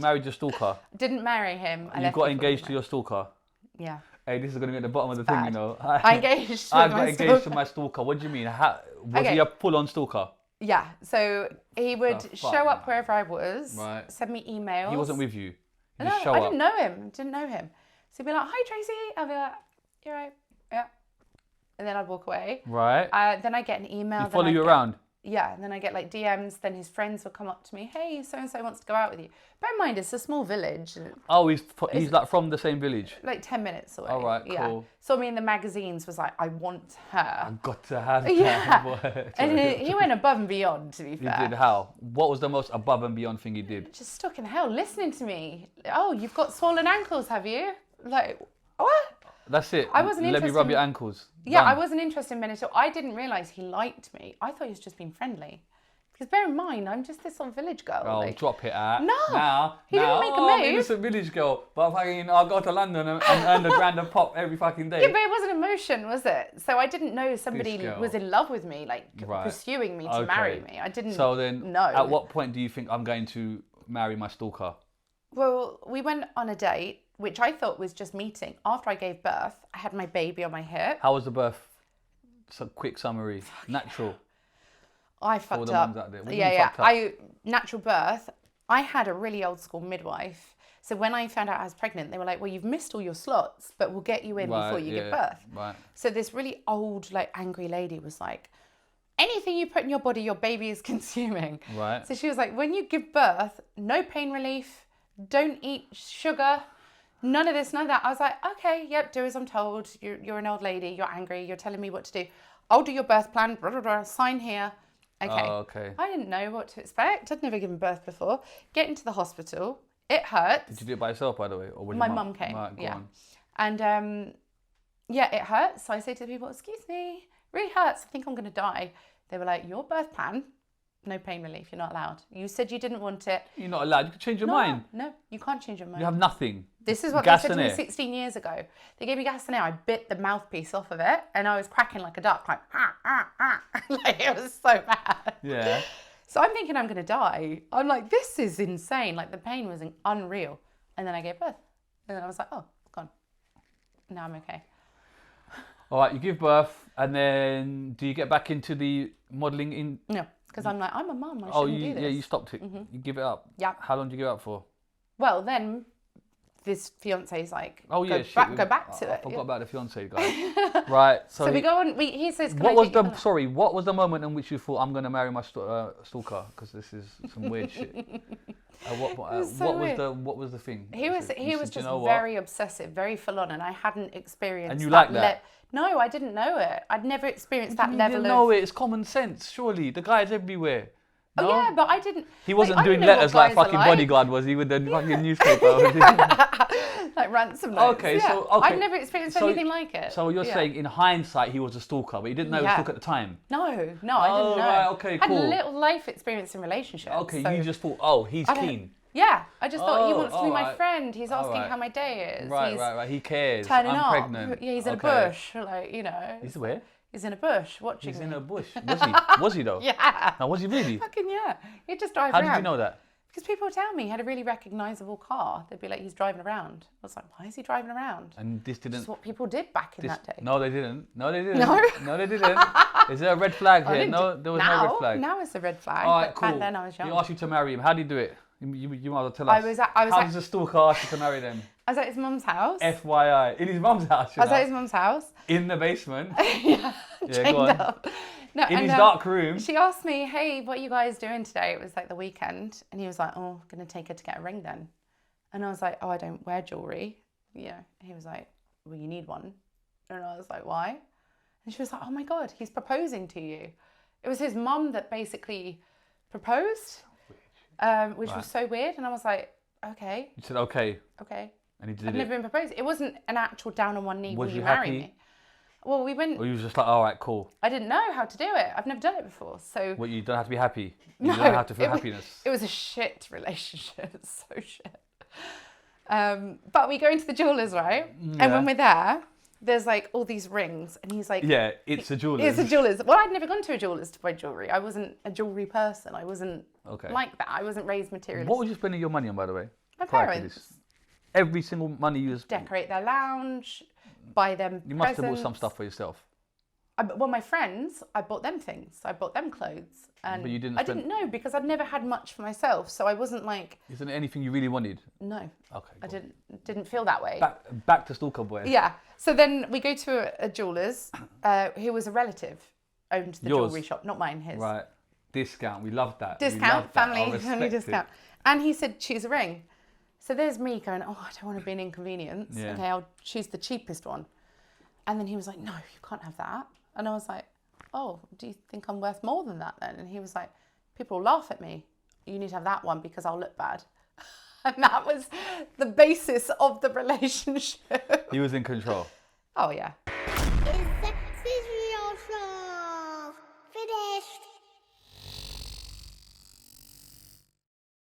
married your stalker. Didn't marry him. You got engaged to your stalker. Yeah. Hey, this is going to be at the bottom of the thing, you know. I engaged I got engaged to my stalker. What do you mean? Was he a full-on stalker? Yeah. So he would show up wherever I was, send me emails. He wasn't with you? No, I didn't know him. Didn't know him. So he'd be like, "Hi, Tracy." I'd be like, "You're right." Yeah. And then I'd walk away. Right. Then I get an email. He'd follow you around? Yeah, and then I get like DMs. Then his friends would come up to me. "Hey, so-and-so wants to go out with you." Bear in mind, it's a small village. Oh, he's like from the same village? Like 10 minutes away. All right, cool. Saw me in the magazines, was like, "I want her. I've got to have her." Yeah. And he went above and beyond, to be fair. He did how? What was the most above and beyond thing he did? Just stuck in hell, listening to me. "Oh, you've got swollen ankles, have you?" Like, what? That's it. I wasn't Let me rub your ankles. Yeah, Done. I wasn't interested in men at all. I didn't realise he liked me. I thought he was just being friendly. Because bear in mind, I'm just this old village girl. Oh, like, drop it out. No, he didn't make a move. I'm an innocent village girl, but I'll go to London and earn a grand a pop every fucking day. Yeah, but it wasn't emotion, was it? So I didn't know somebody was in love with me, like pursuing me to marry me. I didn't know. So then, at what point do you think I'm going to marry my stalker? Well, we went on a date, which I thought was just meeting. After I gave birth, I had my baby on my hip. How was the birth? Some quick summary. Natural. I fucked all the up. mums out there. Natural birth. I had a really old school midwife. So when I found out I was pregnant, they were like, "Well, you've missed all your slots, but we'll get you in before you give birth." Right. So this really old, like angry lady was like, "Anything you put in your body, your baby is consuming." Right. So she was like, "When you give birth, no pain relief, don't eat sugar, none of this, none of that." I was like, "Okay, yep, do as I'm told. You're an old lady, you're angry, you're telling me what to do. I'll do your birth plan, blah, blah, blah, sign here." Okay. Oh, okay. I didn't know what to expect. I'd never given birth before. Get into the hospital. It hurts. Did you do it by yourself, by the way? Or was my mum came. Right, yeah. on. And it hurts. So I say to the people, "Excuse me, really hurts. I think I'm going to die." They were like, "Your birth plan, no pain relief. You're not allowed. You said you didn't want it." You're not allowed. You can change your mind. No, you can't change your mind. You have nothing. This is what gas they said to and me air. 16 years ago. They gave me gas and air. I bit the mouthpiece off of it, and I was cracking like a duck, like like it was so bad. Yeah. So I'm thinking I'm going to die. I'm like, this is insane. Like the pain was unreal. And then I gave birth, and then I was like, "Oh, it's gone. Now I'm okay." All right, you give birth, and then do you get back into the modelling in? No, because I'm like, I'm a mum. I shouldn't do this. Yeah, you stopped it. Mm-hmm. You give it up. Yeah. How long did you give it up for? Well, then this fiance's like, "Oh yeah, go back to it." I forgot about the fiance guy. Right. So we go on. He says, what was the moment in which you thought, "I'm going to marry my stalker"? Because this is some weird shit. What was the thing? He was just very obsessive, very full on, and I hadn't experienced. And you like that? No, I didn't know it. I'd never experienced that level of. You didn't know it. It's common sense, surely. The guy's everywhere. No? Oh yeah, but I didn't. He wasn't doing letters like fucking Bodyguard, was he? With the fucking newspaper. Like ransom notes. Okay, yeah. so I'd never experienced anything like it. So you're saying, in hindsight, he was a stalker, but he didn't know he was a stalker at the time. No, I didn't know. Right, okay, cool. I had little life experience in relationships. Okay, so you just thought, "Oh, he's keen." Yeah, I just thought he wants to be my friend. He's asking how my day is. Right. He cares. Turning I'm up. pregnant. Yeah, he's in a bush, like, you know. He's where? He's in a bush watching He's me. in a bush. Was he though? Yeah. Now, was he really? Fucking yeah. He'd just drive around. How did you know that? Because people would tell me he had a really recognisable car. They'd be like, "He's driving around." I was like, "Why is he driving around?" And this didn't... That's what people did back in that day. No, they didn't. No? No, they didn't. Is there a red flag here? No, there was no red flag. Now it's a red flag. All right, but cool. back then I was young. He asked you to marry him. How did he do it? You might as well tell us. How does a stalker ask you to marry them? I was at his mum's house. FYI. In his mum's house, I was at his mum's house. In the basement. Yeah, go on. up. No, in his dark room. She asked me, "Hey, what are you guys doing today?" It was like the weekend. And he was like, "Oh, I'm going to take her to get a ring then." And I was like, "Oh, I don't wear jewellery." Yeah. He was like, "Well, you need one." And I was like, "Why?" And she was like, "Oh my God, he's proposing to you." It was his mum that basically proposed, which was so weird. And I was like, "Okay." You said, "Okay." Okay. And he did I've never been proposed. It wasn't an actual down on one knee, "Will you marry me?" Well, we went. Or you was just like, "All right, cool." I didn't know how to do it. I've never done it before, so. Well, you don't have to be happy. You No, don't have to feel happiness. It was a shit relationship. It's so shit. But we go into the jewellers, right? Yeah. And when we're there, there's like all these rings, and he's like, "Yeah, it's a jeweller's." It's a jeweller's. Well, I'd never gone to a jeweller's to buy jewellery. I wasn't a jewellery person. I wasn't like that. I wasn't raised materialistic. What were you spending your money on, by the way? My prior to parents. this? Every single money you was... Decorate their lounge, buy them You must presents. have bought some stuff for yourself. Well, my friends, I bought them things. I bought them clothes. And But you didn't I spend... didn't know because I'd never had much for myself. So I wasn't like... Isn't there anything you really wanted? No. Okay. I didn't feel that way. Back to stalker boy. Yeah. So then we go to a jeweller's who was a relative, owned the jewellery shop, not mine, his. Right. Discount. We love that. Discount, family family discount. And he said, choose a ring. So there's me going, oh, I don't want to be an inconvenience. Yeah. Okay, I'll choose the cheapest one. And then he was like, no, you can't have that. And I was like, oh, do you think I'm worth more than that then? And he was like, people will laugh at me. You need to have that one because I'll look bad. And that was the basis of the relationship. He was in control. Oh, yeah.